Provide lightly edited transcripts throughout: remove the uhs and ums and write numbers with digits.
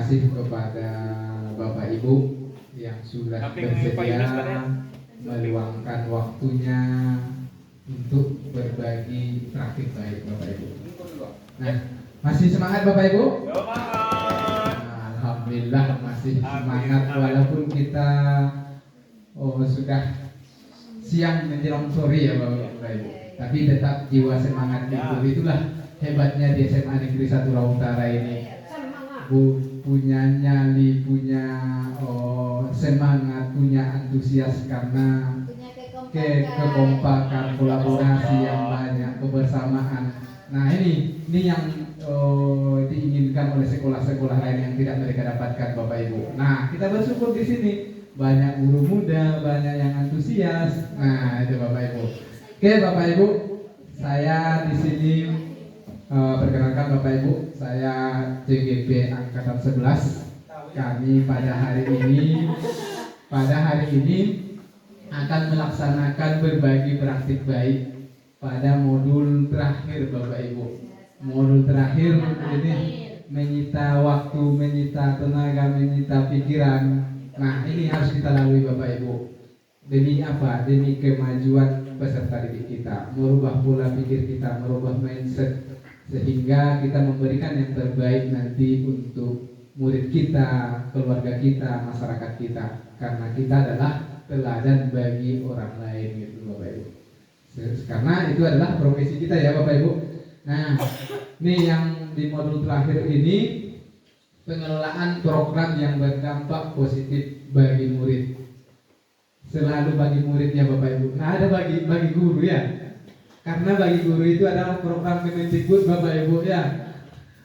kasih kepada Bapak Ibu yang sudah bersedia meluangkan waktunya untuk berbagi praktik baik Bapak Ibu. Nah, masih semangat Bapak Ibu? Alhamdulillah masih semangat walaupun kita sudah siang menjelang sore ya Bapak Ibu. Tapi tetap jiwa semangat itulah hebatnya di SMA Negeri 1 Rawa Utara ini. Punya nyali, punya semangat, punya antusias karena kekompakan, kolaborasi yang banyak, kebersamaan. Nah ini yang diinginkan oleh sekolah-sekolah lain yang tidak mereka dapatkan Bapak Ibu. Nah kita bersyukur di sini banyak guru muda, banyak yang antusias. Nah itu Bapak Ibu. Oke Bapak Ibu, saya di sini perkenalkan Bapak Ibu, saya CGP Angkatan 11. Kami pada hari ini akan melaksanakan berbagi praktik baik pada modul terakhir Bapak Ibu. Modul terakhir ini menyita waktu, menyita tenaga, menyita pikiran. Nah ini harus kita lalui Bapak Ibu. Demi apa? Demi kemajuan peserta didik kita, merubah pola pikir kita, merubah mindset, sehingga kita memberikan yang terbaik nanti untuk murid kita, keluarga kita, masyarakat kita, karena kita adalah teladan bagi orang lain gitu Bapak Ibu. Karena itu adalah profesi kita ya Bapak Ibu. Nah, ini yang di modul terakhir ini pengelolaan program yang berdampak positif bagi murid. Selalu bagi murid ya Bapak Ibu. Nah, ada bagi guru ya. Karena bagi guru itu adalah program Kemendikbud Bapak Ibu ya.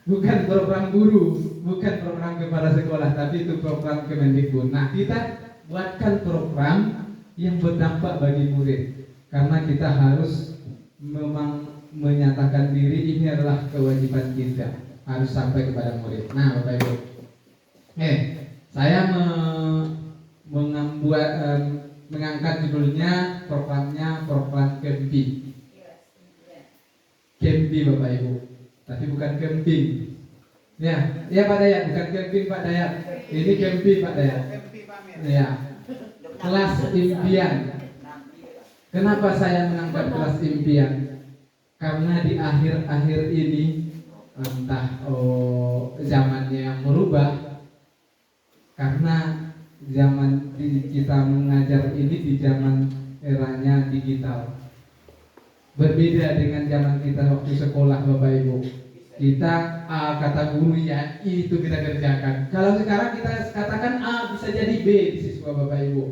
Bukan program guru, bukan program kepala sekolah, tapi itu program Kemendikbud. Nah, kita buatkan program yang berdampak bagi murid. Karena kita harus memang menyatakan diri ini adalah kewajiban kita, harus sampai kepada murid. Nah, Bapak Ibu, saya mengangkat judulnya programnya program Kempi. Kempi Bapak Ibu, tapi bukan camping. Ya Pak Dayat, bukan camping Pak Dayat. Ini Kempi Pak Dayat. Ya, kelas impian. Kenapa saya mengangkat kelas impian? Karena di akhir-akhir ini entah zamannya yang merubah. Karena zaman kita mengajar ini di zaman eranya digital. Berbeda dengan zaman kita waktu sekolah Bapak Ibu. Kita A kata guru ya itu kita kerjakan. Kalau sekarang kita katakan A bisa jadi B di siswa Bapak Ibu.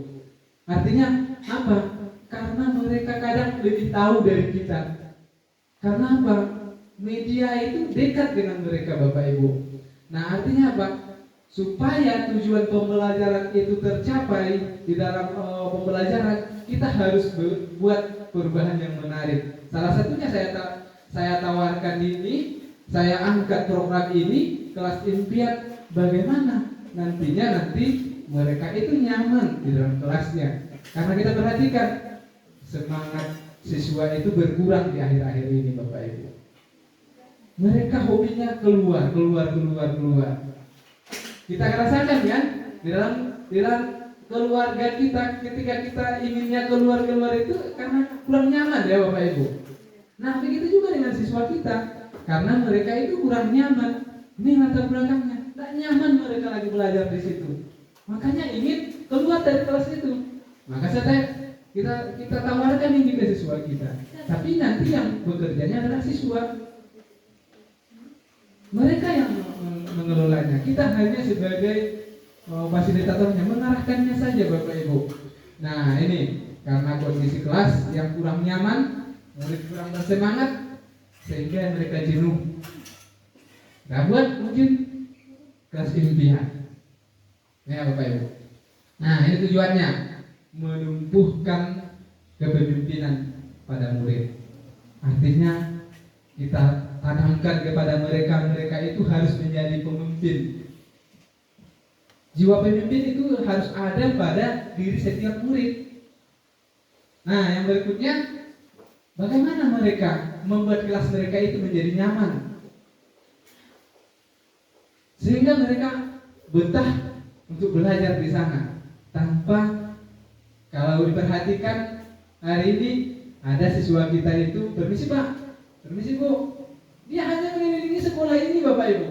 Artinya apa? Karena mereka kadang lebih tahu dari kita. Karena apa? Media itu dekat dengan mereka Bapak Ibu. Nah artinya apa? Supaya tujuan pembelajaran itu tercapai di dalam pembelajaran, kita harus buat perubahan yang menarik. Salah satunya saya tawarkan ini, saya angkat program ini, kelas impian. Bagaimana nanti mereka itu nyaman di dalam kelasnya. Karena kita perhatikan semangat siswa itu berkurang di akhir-akhir ini Bapak Ibu. Mereka hobinya keluar. Kita rasakan kan di dalam keluarga kita, ketika kita inginnya keluar itu karena kurang nyaman ya Bapak Ibu. Nah begitu juga dengan siswa kita, karena mereka itu kurang nyaman. Ini latar belakangnya, tidak nyaman mereka lagi belajar di situ. Makanya ingin keluar dari kelas itu. Maka kita tawarkan ini ke siswa kita. Tapi nanti yang bekerjanya adalah siswa. Mereka yang mengelolanya. Kita hanya sebagai fasilitatornya, mengarahkannya saja Bapak Ibu. Nah ini karena kondisi kelas yang kurang nyaman, murid kurang bersemangat, sehingga mereka jenuh. Nah buat mungkin kelas impian. Ya Bapak Ibu. Nah ini tujuannya, menumbuhkan kepemimpinan pada murid. Artinya kita tanamkan kepada mereka itu harus menjadi pemimpin. Jiwa pemimpin itu harus ada pada diri setiap murid. Nah yang berikutnya, bagaimana mereka membuat kelas mereka itu menjadi nyaman, sehingga mereka betah untuk belajar di sana. Tanpa, kalau diperhatikan hari ini ada siswa kita itu, permisi Pak, permisi Bu, dia hanya mengelilingi sekolah ini Bapak Ibu.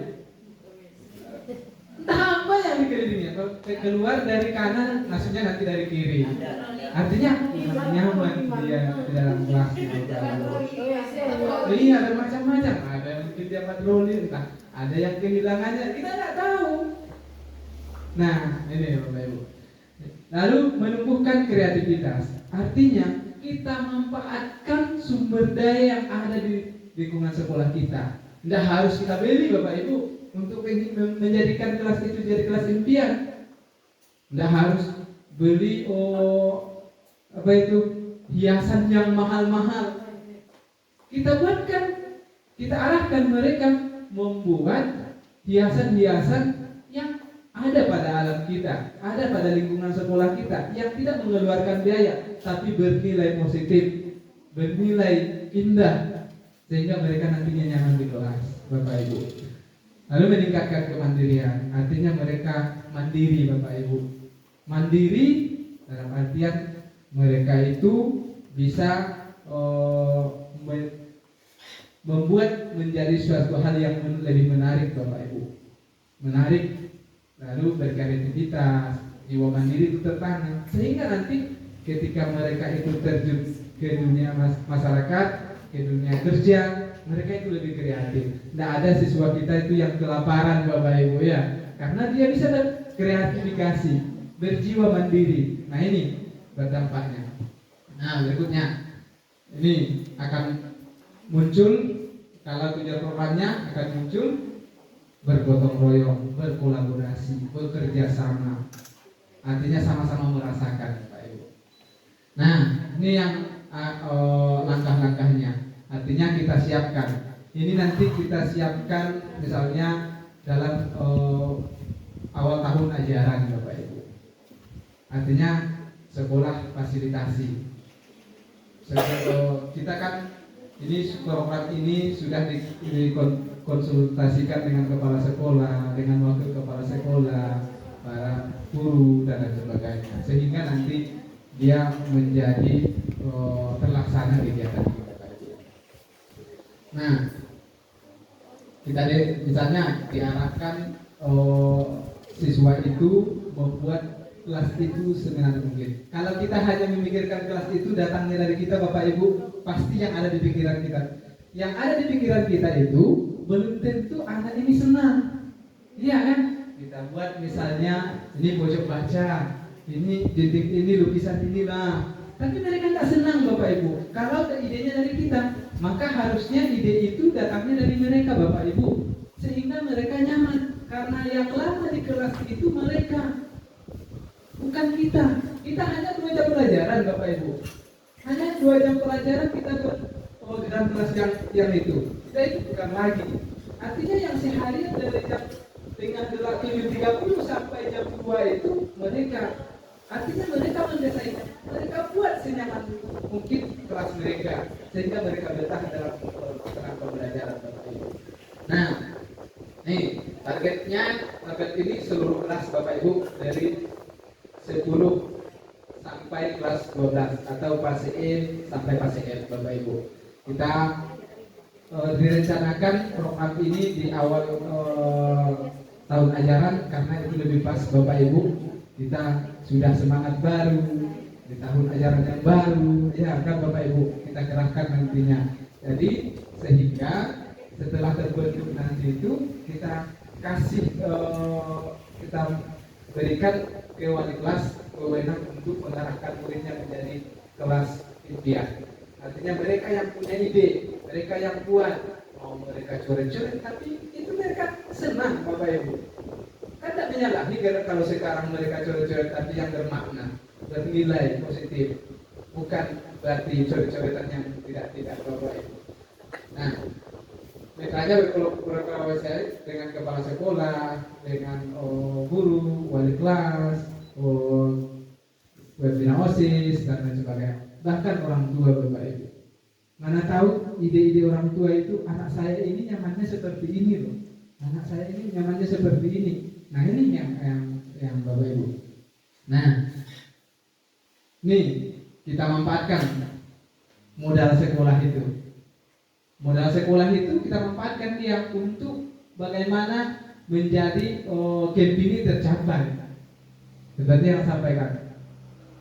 Entah apa yang dikelilingi, keluar dari kanan, maksudnya nanti dari kiri. Artinya nyaman dia di dalam kelas. Iya, ada macam-macam. Ada yang mungkin dia patroli, entah ada yang kehilangannya, kita nggak tahu. Nah, ini Bapak Ibu. Lalu menumbuhkan kreativitas. Artinya kita memanfaatkan sumber daya yang ada di lingkungan sekolah kita. Tidak harus kita beli Bapak Ibu untuk menjadikan kelas itu jadi kelas impian. Tidak harus beli hiasan yang mahal-mahal. Kita buatkan, kita arahkan mereka membuat hiasan-hiasan yang ada pada alam kita, ada pada lingkungan sekolah kita, yang tidak mengeluarkan biaya, tapi bernilai positif, bernilai indah, sehingga mereka nantinya nyaman di kelas, Bapak Ibu. Lalu meningkatkan kemandirian, artinya mereka mandiri, Bapak Ibu. Mandiri dalam artian mereka itu bisa membuat menjadi suatu hal yang lebih menarik, Bapak Ibu. Menarik, lalu berkreativitas, jiwa mandiri itu tertanam, sehingga nanti ketika mereka itu terjun ke dunia masyarakat, ke dunia kerja, mereka itu lebih kreatif. Tidak ada siswa kita itu yang kelaparan, Bapak Ibu ya, karena dia bisa berkreatifikasi, berjiwa mandiri. Nah ini berdampaknya. Nah berikutnya, ini akan muncul, kalau tujuan programnya akan muncul bergotong royong, berkolaborasi, bekerja sama. Artinya sama-sama merasakan, Pak Ibu. Nah, ini yang langkah-langkahnya. Artinya kita siapkan. Ini nanti kita siapkan misalnya dalam awal tahun ajaran, Bapak Ibu. Artinya sekolah fasilitasi. Kita kan ini program ini sudah dikonsultasikan dengan kepala sekolah, dengan wakil kepala sekolah, para guru dan lain sebagainya, sehingga nanti dia menjadi terlaksana kegiatan kita. Nah, kita misalnya diarahkan siswa itu membuat kelas itu sebenarnya mungkin. Kalau kita hanya memikirkan kelas itu datangnya dari kita, Bapak Ibu, pasti yang ada di pikiran kita. Yang ada di pikiran kita itu belum tentu anak ini senang. Iya kan? Kita buat misalnya ini pojok baca, ini titik ini lukisan inilah. Tapi mereka nggak senang, Bapak Ibu. Kalau idenya dari kita, maka harusnya ide itu datangnya dari mereka, Bapak Ibu, sehingga mereka nyaman. Karena yang lama di kelas itu mereka, bukan kita. Kita hanya 2 jam pelajaran, Bapak Ibu. Hanya 2 jam pelajaran kita dalam kelas yang itu. Kita itu bukan lagi. Artinya yang seharian dari jam dengan 7.30 sampai jam 2 itu mereka. Artinya mereka mendesain, mereka buat senyaman mungkin kelas mereka, sehingga mereka betah dalam pembelajaran, Bapak Ibu. Nah, nih target ini seluruh kelas, Bapak Ibu, dari 10 sampai kelas 12 atau fase E sampai fase F, Bapak Ibu. Kita direncanakan program ini di awal tahun ajaran karena itu lebih pas, Bapak Ibu. Kita sudah semangat baru di tahun ajaran yang baru, ya kan Bapak Ibu, kita kerahkan nantinya. Jadi sehingga setelah terbentuk nanti itu kita kasih kita berikan ke wali kelas wewenang untuk mengarahkan muridnya menjadi kelas impian. Artinya mereka yang punya ide, mereka yang buat, mereka coret-coret, tapi itu mereka senang, Bapak Ibu. Kan tidak menyalahi kalau sekarang mereka coret-coret, tapi yang bermakna, bernilai positif, bukan berarti coret-coretan yang tidak, Bapak Ibu. Nah, makanya berkolaborasi dengan kepala sekolah, dengan guru, wali kelas, webinar OSIS dan lain sebagainya. Bahkan orang tua, Bapak Ibu. Mana tahu ide-ide orang tua itu, anak saya ini nyamannya seperti ini loh. Anak saya ini nyamannya seperti ini. Nah ini yang Bapak Ibu. Nah, nih kita manfaatkan modal sekolah itu. Modal sekolah itu kita manfaatkan dia untuk bagaimana menjadi KEMP ini tercapai. Seperti yang saya sampaikan,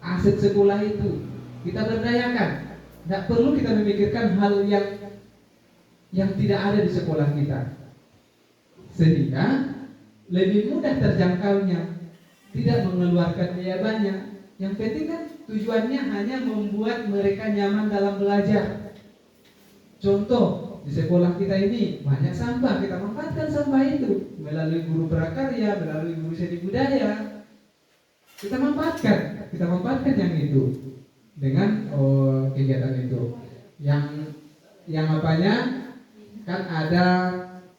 aset sekolah itu kita berdayakan. Tidak perlu kita memikirkan hal yang tidak ada di sekolah kita, sehingga lebih mudah terjangkaunya, tidak mengeluarkan biaya banyak. Yang penting kan tujuannya hanya membuat mereka nyaman dalam belajar. Contoh, di sekolah kita ini banyak sampah, kita manfaatkan sampah itu melalui guru prakarya, melalui guru seni budaya. Kita manfaatkan yang itu dengan kegiatan itu. Yang apanya kan ada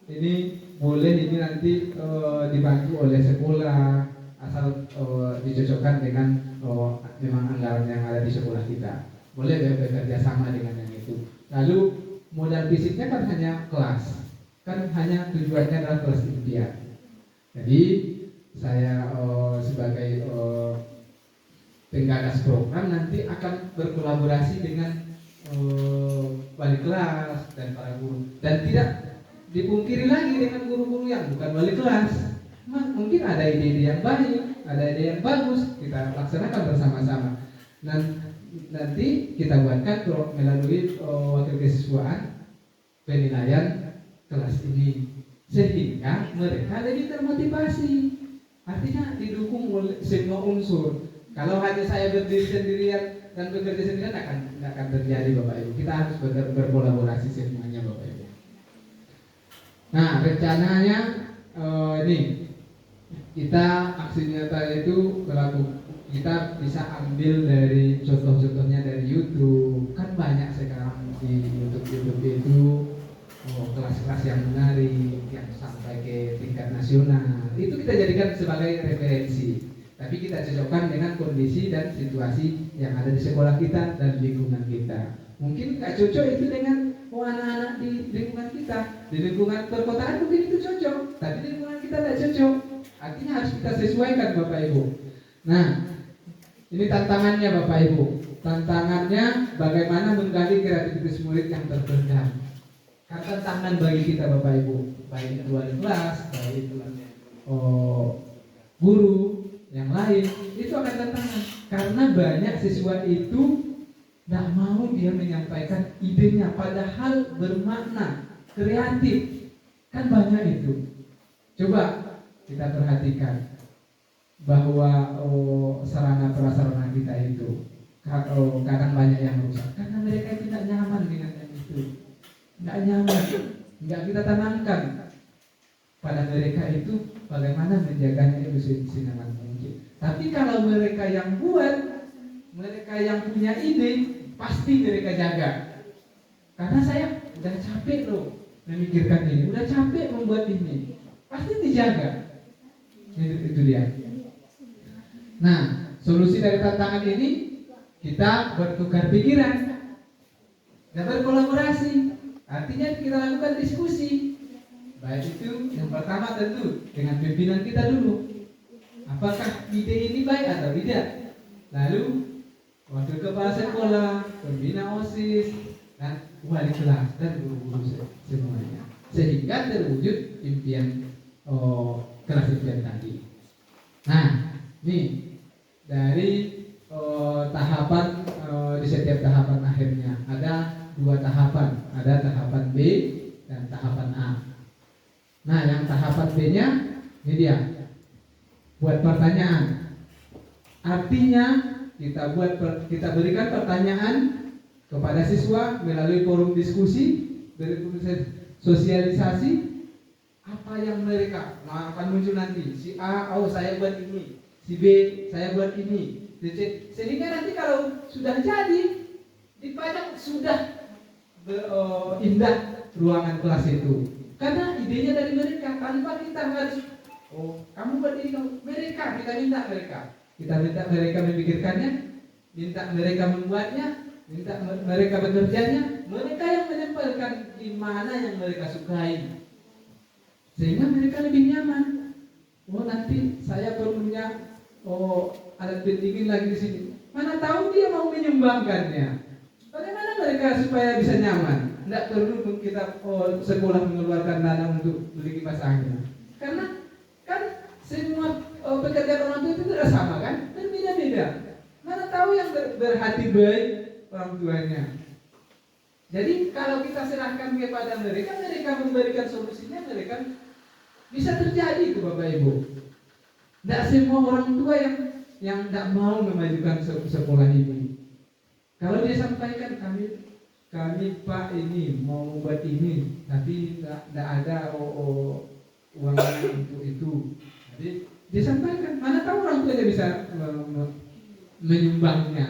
ini boleh ini nanti dibantu oleh sekolah asal dicocokkan dengan memang anggaran yang ada di sekolah kita. Boleh bekerja sama dengan yang itu. Lalu modal fisiknya kan hanya kelas, kan hanya tujuannya adalah kelas impian. Jadi saya sebagai penggagas program nanti akan berkolaborasi dengan wali kelas dan para guru, dan tidak dipungkiri lagi dengan guru-guru yang bukan wali kelas. Mungkin ada ide-ide yang baik, ada ide yang bagus, kita laksanakan bersama-sama. Nanti kita buatkan melalui wakil kesiswaan penilaian kelas ini, sehingga mereka lebih termotivasi. Artinya didukung oleh semua unsur. Kalau hanya saya berdiri sendirian dan bekerja sendirian tidak akan terjadi, Bapak Ibu. Kita harus berkolaborasi semuanya, Bapak Ibu. Nah, rencananya ini kita aksi nyata itu kita bisa ambil dari contoh-contohnya dari YouTube. Kan banyak sekarang di YouTube itu kelas-kelas yang menarik, yang sampai ke tingkat nasional. Itu kita jadikan sebagai referensi. Tapi kita cocokkan dengan kondisi dan situasi yang ada di sekolah kita dan lingkungan kita. Mungkin nggak cocok itu dengan anak-anak di lingkungan kita. Di lingkungan perkotaan mungkin itu cocok, tapi di lingkungan kita tidak cocok. Artinya harus kita sesuaikan, Bapak Ibu. Nah, ini tantangannya, Bapak Ibu. Tantangannya bagaimana menggali kreativitas murid yang terpendam. Kan tantangan bagi kita, Bapak Ibu, baik itu wali kelas, baik itu guru yang lain, itu akan tantangan karena banyak siswa itu tidak mau dia menyampaikan idenya, padahal bermakna, kreatif, kan banyak itu. Coba kita perhatikan bahwa sarana prasarana kita itu kadang banyak yang rusak karena mereka tidak nyaman dengan yang itu, tidak nyaman, tidak kita tanamkan pada mereka itu bagaimana menjaganya itu senyaman mungkin. Tapi kalau mereka yang buat, mereka yang punya ide, pasti mereka jaga. Karena saya udah capek loh memikirkan ini, udah capek membuat ini, pasti dijaga. Itu dia. Nah, solusi dari tantangan ini kita bertukar pikiran dan berkolaborasi. Artinya kita lakukan diskusi. Baik itu yang pertama tentu dengan pimpinan kita dulu. Apakah ide ini baik atau tidak? Lalu wakil kepala sekolah, pembina OSIS, dan wali kelas dan guru-guru semuanya. Sehingga terwujud impian kelas impian tadi. Nah, nih dari tahapan di setiap tahapan akhirnya ada 2 tahapan, ada tahapan B dan tahapan A. Nah, yang tahapan B-nya ini dia, buat pertanyaan. Artinya kita berikan pertanyaan kepada siswa melalui forum diskusi, melalui sosialisasi. Apa yang mereka akan muncul nanti? Si A, saya buat ini. Si B, saya buat ini. Si C, sehingga nanti kalau sudah jadi dipajang sudah indah ruangan kelas itu. Karena idenya dari mereka, tanpa kita harus kamu buat ini, mereka kita minta mereka memikirkannya, minta mereka membuatnya, minta mereka bekerjanya, mereka yang menempelkan di mana yang mereka sukai, sehingga mereka lebih nyaman. oh nanti saya perlunya alat pendingin lagi di sini. Mana tahu dia mau menyumbangkannya. Bagaimana mereka supaya bisa nyaman? Tidak perlu kita sekolah mengeluarkan dana untuk beli kipas angin. Karena kan semua pekerjaan orang tua itu tidak sama kan? Berbeda-beda. Mana tahu yang berhati baik orang tuanya. Jadi kalau kita serahkan kepada mereka, mereka memberikan solusinya, mereka bisa terjadi itu Bapak Ibu. Tidak semua orang tua yang tidak mau memajukan sekolah ini. Kalau dia sampaikan kami Pak ini mau buat ini, tapi tidak ada uang untuk itu. Jadi dia sampaikan, mana tahu orang tua dia bisa menyumbangnya.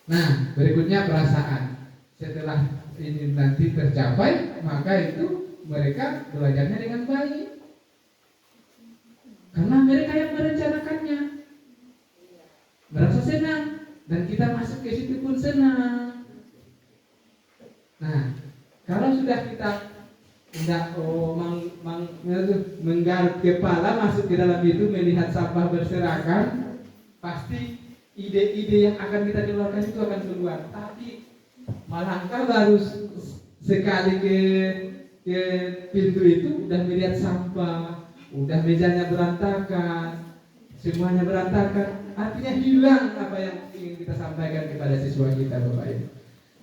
Nah, berikutnya perasaan. Setelah ini nanti tercapai, maka itu mereka belajarnya dengan baik. Karena mereka yang merencanakannya. Merasa senang dan kita masuk ke situ pun senang. Nah, kalau sudah kita tidak menggaruk kepala masuk ke dalam itu melihat sampah berserakan, pasti ide-ide yang akan kita keluarkan itu akan keluar. Tapi malangkah baru sekali ke pintu itu udah melihat sampah, udah mejanya berantakan, semuanya berantakan. Artinya hilang apa yang ingin kita sampaikan kepada siswa kita Bapak Ibu.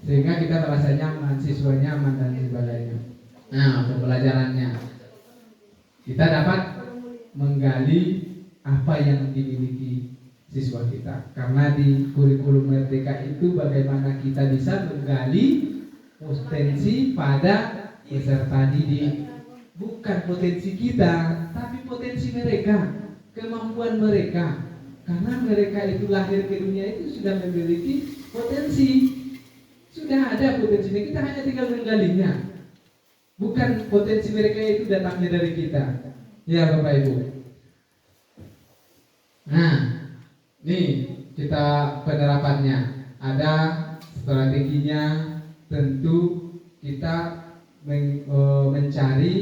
Sehingga kita merasa nyaman, siswa nyaman dan sebagainya. Nah, pembelajarannya kita dapat menggali apa yang dimiliki siswa kita. Karena di kurikulum Merdeka itu bagaimana kita bisa menggali potensi pada peserta didik. Bukan potensi kita, tapi potensi mereka, kemampuan mereka. Karena mereka itu lahir ke dunia itu sudah memiliki potensi. Sudah ada potensinya, kita hanya tinggal menggalinya. Bukan potensi mereka itu datangnya dari kita. Ya Bapak Ibu. Nah, nih kita penerapannya. Ada strateginya, tentu kita mencari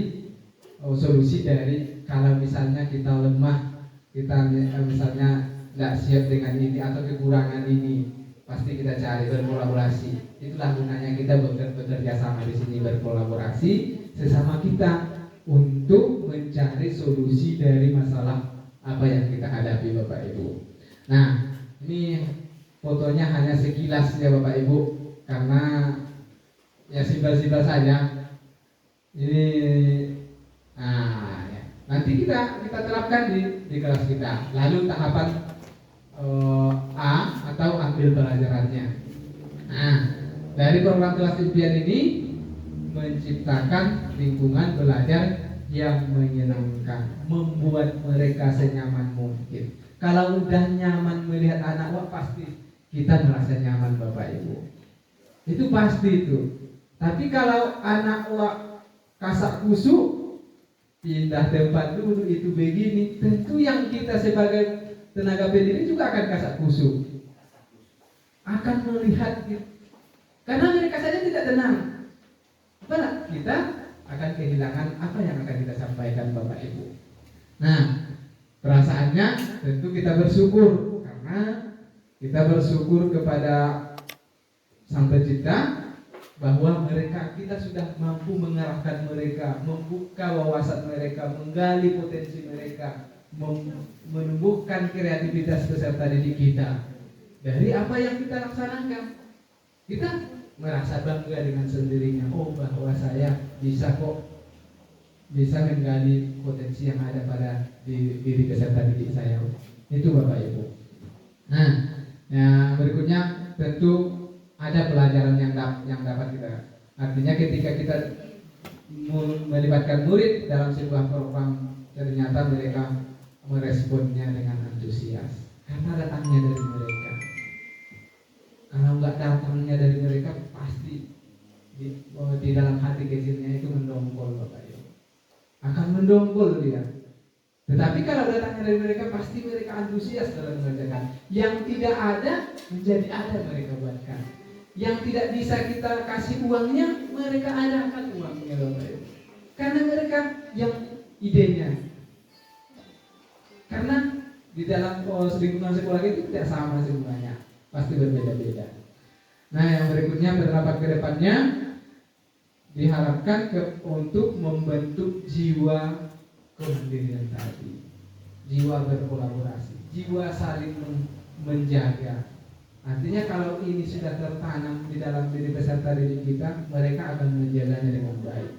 solusi dari kalau misalnya kita lemah, kita misalnya tidak siap dengan ini atau kekurangan ini, pasti kita cari berkolaborasi. Itulah gunanya kita bekerja sama di sini, berkolaborasi sesama kita untuk mencari solusi dari masalah apa yang kita hadapi Bapak Ibu. Nah, ini fotonya hanya sekilas ya Bapak Ibu, karena ya simpel-simpel saja. Ini, nah, ya. Nanti kita terapkan di kelas kita. Lalu tahapan A atau ambil pelajarannya. Nah, dari program kelas impian ini menciptakan lingkungan belajar yang menyenangkan, membuat mereka senyaman mungkin. Kalau udah nyaman melihat anak, wah pasti kita merasa nyaman Bapak Ibu. Itu pasti itu. Tapi kalau anak wah kasak kusuk, pindah tempat dulu itu begini, tentu yang kita sebagai tenaga pendidik juga akan kasak kusuk. Akan melihat gitu. Karena mereka saja tidak tenang. Apa? Kita akan kehilangan apa yang akan kita sampaikan Bapak Ibu. Nah, perasaannya tentu kita bersyukur karena kita bersyukur kepada Sang Pencipta bahwa kita sudah mampu mengarahkan mereka, membuka wawasan mereka, menggali potensi mereka, menumbuhkan kreativitas peserta didik kita. Dari apa yang kita laksanakan, kita merasa bangga dengan sendirinya. Oh, bahwa saya bisa menggali potensi yang ada pada diri peserta didik saya. Itu Bapak Ibu. Nah, yang berikutnya tentu ada pelajaran yang dapat kita. Artinya ketika kita melibatkan murid dalam sebuah program, ternyata mereka meresponnya dengan antusias karena datangnya dari mereka. Kalau nggak datangnya dari mereka, pasti di dalam hati kecilnya itu mendongkol Bapak Ibu. Akan mendongkol dia. Tetapi kalau datangnya dari mereka, pasti mereka antusias dalam mengerjakan. Yang tidak ada menjadi ada mereka buatkan. Yang tidak bisa kita kasih uangnya, mereka adakan uangnya Bapak Ibu. Karena mereka yang idenya. di dalam lingkungan sekolah itu tidak sama semuanya, pasti berbeda-beda. Nah, yang berikutnya penerapan kedepannya diharapkan untuk membentuk jiwa kemandirian tadi, jiwa berkolaborasi, jiwa saling menjaga. Artinya kalau ini sudah tertanam di dalam diri peserta didik kita, mereka akan menjaganya dengan baik,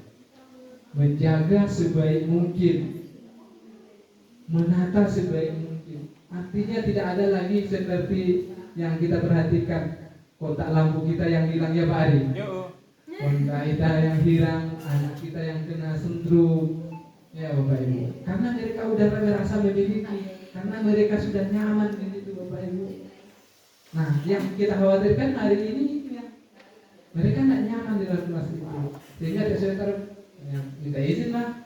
menjaga sebaik mungkin, menata sebaik mungkin. Artinya tidak ada lagi seperti yang kita perhatikan, kotak lampu kita yang hilang, ya Pak Ari, kotak kita yang hilang, anak kita yang kena sentrum, ya Bapak Ibu, karena mereka udah merasa memiliki, karena mereka sudah nyaman di situ Bapak Ibu. Nah, yang kita khawatirkan hari ini ya, mereka tidak nyaman di dalam kelas itu, sehingga sesuatu ya, minta izin lah,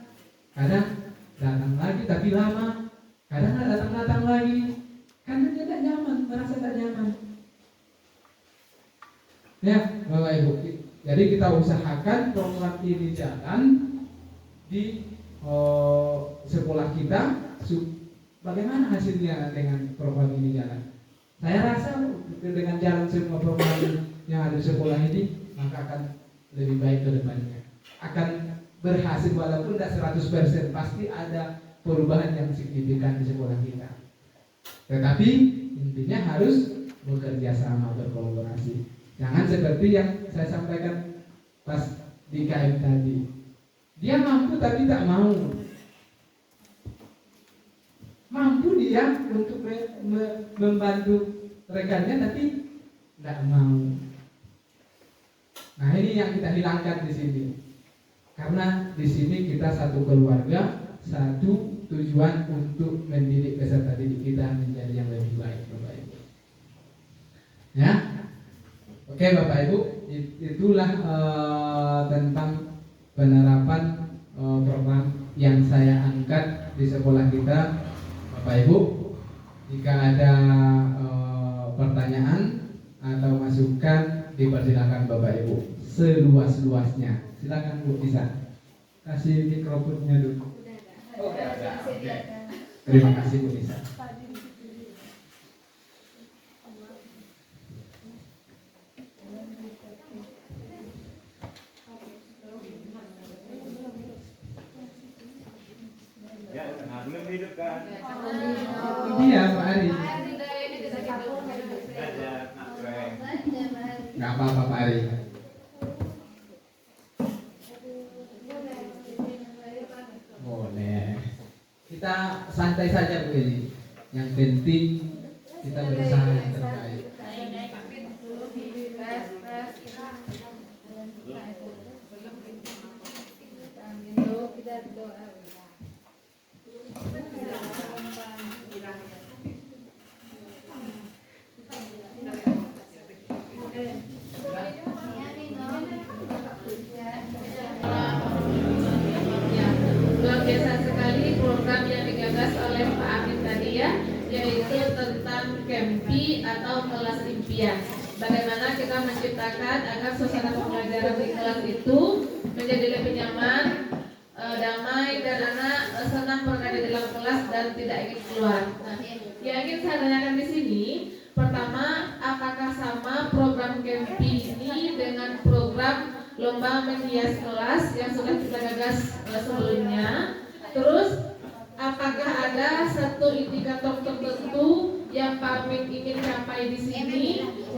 kadang datang lagi tapi lama, kadang nggak datang lagi, karena dia tidak nyaman, merasa tidak nyaman. Ya, Bapak Ibu, jadi kita usahakan program ini jalan di sekolah kita. Bagaimana hasilnya dengan program ini jalan? Saya rasa dengan jalan semua program yang ada di sekolah ini, maka akan lebih baik ke depannya. Akan berhasil walaupun tidak 100%, pasti ada perubahan yang signifikan di sekolah kita. Tetapi intinya harus bekerja sama, berkolaborasi. Jangan seperti yang saya sampaikan pas di KM tadi. Dia mampu tapi tak mau. Mampu dia untuk membantu rekannya tapi tidak mau. Nah, ini yang kita hilangkan di sini. Karena di sini kita satu keluarga, satu tujuan untuk mendidik peserta didik kita menjadi yang lebih baik, Bapak Ibu. Ya, oke Bapak Ibu, itulah tentang penerapan program yang saya angkat di sekolah kita, Bapak Ibu. Jika ada pertanyaan atau masukan, dipersilakan Bapak Ibu seluas-luasnya. Silakan Bu, bisa kasih mikrofonnya dulu. Oh, ada. Oke. Terima kasih Bu Nisa. Belum hidup kan? Iya Pak Ari. Nggak apa-apa Pak Ari. Boleh. Kita santai saja Bu ini. Yang penting kita berusaha yang terbaik. Luar biasa sekali program yang digagas oleh Pak Amin tadi ya, yaitu tentang KEMPI atau kelas impian. Bagaimana kita menciptakan agar suasana pembelajaran di kelas itu menjadi lebih nyaman, damai, dan anak senang berada di dalam kelas dan tidak ingin keluar. Nah, yang ingin saya tanyakan di sini, pertama, apakah sama program KEMPI ini dengan program lomba menghias kelas yang sudah kita gagas sebelumnya? Terus, apakah ada satu indikator tertentu yang Pak Amin ingin capai di sini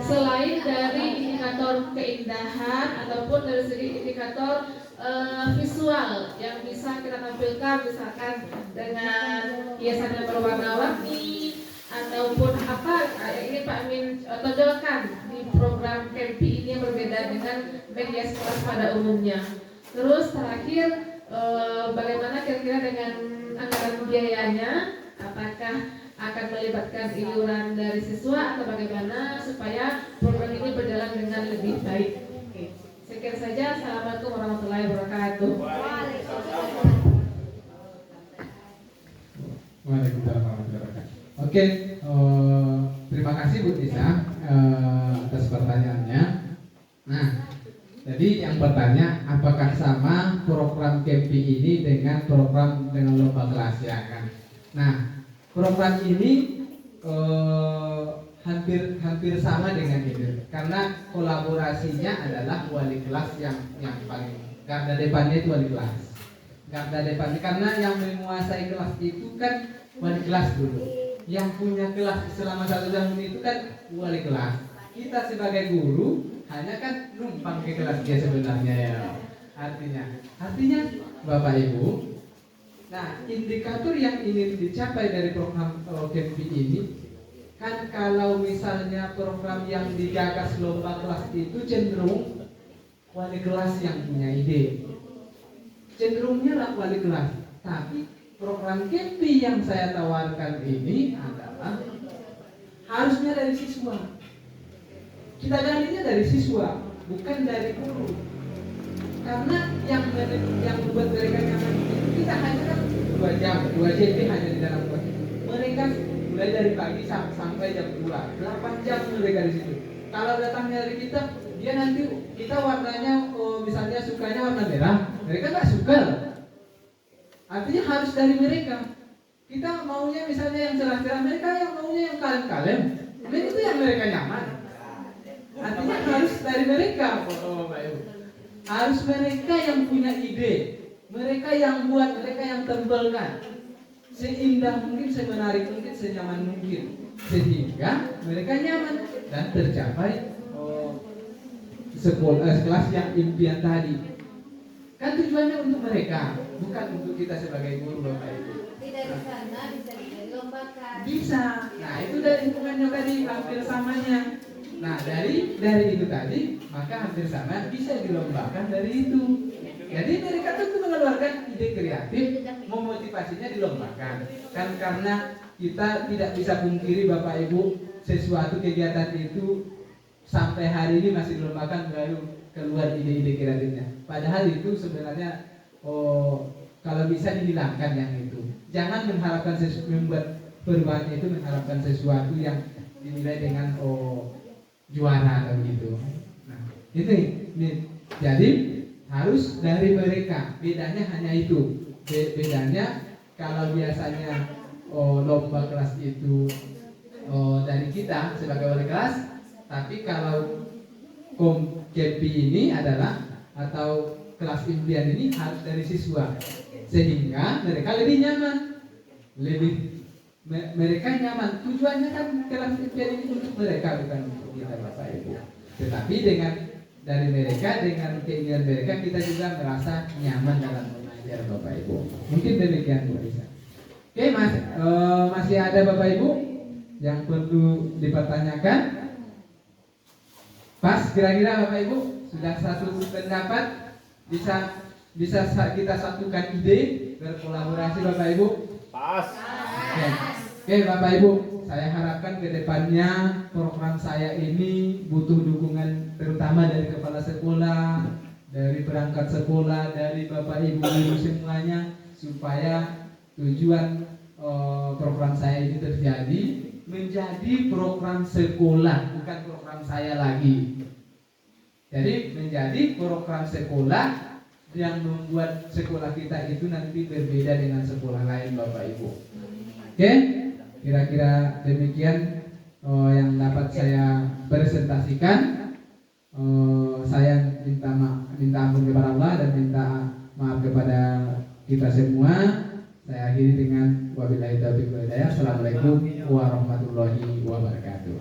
selain dari indikator keindahan ataupun dari segi indikator visual yang bisa kita tampilkan, misalkan dengan hiasan yang berwarna-warni ataupun apa ini Pak Amin tonjolkan di program KEMPI ini yang berbeda dengan menghias kelas pada umumnya. Terus terakhir, bagaimana kira-kira dengan anggaran biayanya? Apakah akan melibatkan iuran dari siswa atau bagaimana supaya program ini berjalan dengan lebih baik? Oke. Sekian saja. Assalamualaikum warahmatullahi wabarakatuh. Waalaikumsalam warahmatullahi wabarakatuh. Oke, terima kasih Bu Tisa atas pertanyaannya. Nah, jadi yang bertanya apakah sama program KEMPI ini dengan program dengan lomba kelas, ya kan? Nah, program ini hampir sama dengan itu, karena kolaborasinya adalah wali kelas yang paling garda depannya itu wali kelas. Garda depan karena yang menguasai kelas itu kan wali kelas dulu. Yang punya kelas selama 1 tahun itu kan wali kelas. Kita sebagai guru hanya kan numpang ke kelas dia sebenarnya ya. Artinya Bapak Ibu. Nah, indikator yang ingin dicapai dari program KEMPI ini kan, kalau misalnya program yang digagas lomba kelas itu cenderung wali kelas yang punya ide, cenderungnya lah wali kelas. Tapi program KEMPI yang saya tawarkan ini adalah harusnya dari siswa. Kita galinya dari siswa, bukan dari guru. Karena yang membuat mereka nyaman itu kita hanya kan 2 jam, 2 JP hanya di dalam kelas. Mereka mulai dari pagi sampai jam 2, 8 jam mereka di situ. Kalau datangnya dari kita, dia nanti kita warnanya misalnya sukanya warna merah, mereka nggak suka. Artinya harus dari mereka. Kita maunya misalnya yang cerah-cerah, mereka yang maunya yang kalem-kalem. Itu yang mereka nyaman. Artinya harus dari mereka, Bapak Ibu. Harus mereka yang punya ide, mereka yang buat, mereka yang tempelkan seindah mungkin, semenarik mungkin, senyaman mungkin, sehingga mereka nyaman dan tercapai kelas yang impian tadi. Kan tujuannya untuk mereka, bukan untuk kita sebagai guru, Bapak Ibu. Tidak di sana bisa dilombakan. Bisa. Nah, itu dari hitungannya tadi hampir samanya. Nah, dari itu tadi maka hampir sama bisa dilombakan dari itu. Jadi mereka tentu mengeluarkan ide kreatif, memotivasinya dilombakan. Kan karena kita tidak bisa pungkiri Bapak Ibu, sesuatu kegiatan itu sampai hari ini masih dilombakan baru keluar ide-ide kreatifnya. Padahal itu sebenarnya kalau bisa dihilangkan yang itu. Jangan mengharapkan membuat perubahan itu mengharapkan sesuatu yang dinilai dengan juara atau gitu. Nah, ini jadi harus dari mereka. Bedanya hanya itu. Bedanya kalau biasanya lomba kelas itu dari kita sebagai wali kelas, tapi kalau KEMPI ini adalah atau kelas impian ini harus dari siswa, sehingga mereka lebih nyaman, mereka nyaman. Tujuannya kan kelas impian ini untuk mereka, bukan untuk kita, Bapak Ibu. Tetapi dari mereka, dengan keinginan mereka, kita juga merasa nyaman dalam mengajar, Bapak Ibu. Mungkin demikian Bu Risa. Oke, masih ada Bapak Ibu yang perlu dipertanyakan? Pas kira-kira Bapak Ibu sudah satu pendapat, bisa kita satukan ide, berkolaborasi Bapak Ibu. Pas. Oke, Bapak Ibu, saya harapkan ke depannya program saya ini butuh dukungan terutama dari kepala sekolah, dari perangkat sekolah, dari Bapak Ibu guru semuanya, supaya tujuan program saya ini terjadi menjadi program sekolah, bukan program saya lagi. Jadi menjadi program sekolah yang membuat sekolah kita itu nanti berbeda dengan sekolah lain, Bapak Ibu. Oke, kira-kira demikian yang dapat saya presentasikan. Saya minta ampun kepada Allah dan minta maaf kepada kita semua. Saya akhiri dengan wabillahi taufiq wal hidayah. Assalamualaikum warahmatullahi wabarakatuh.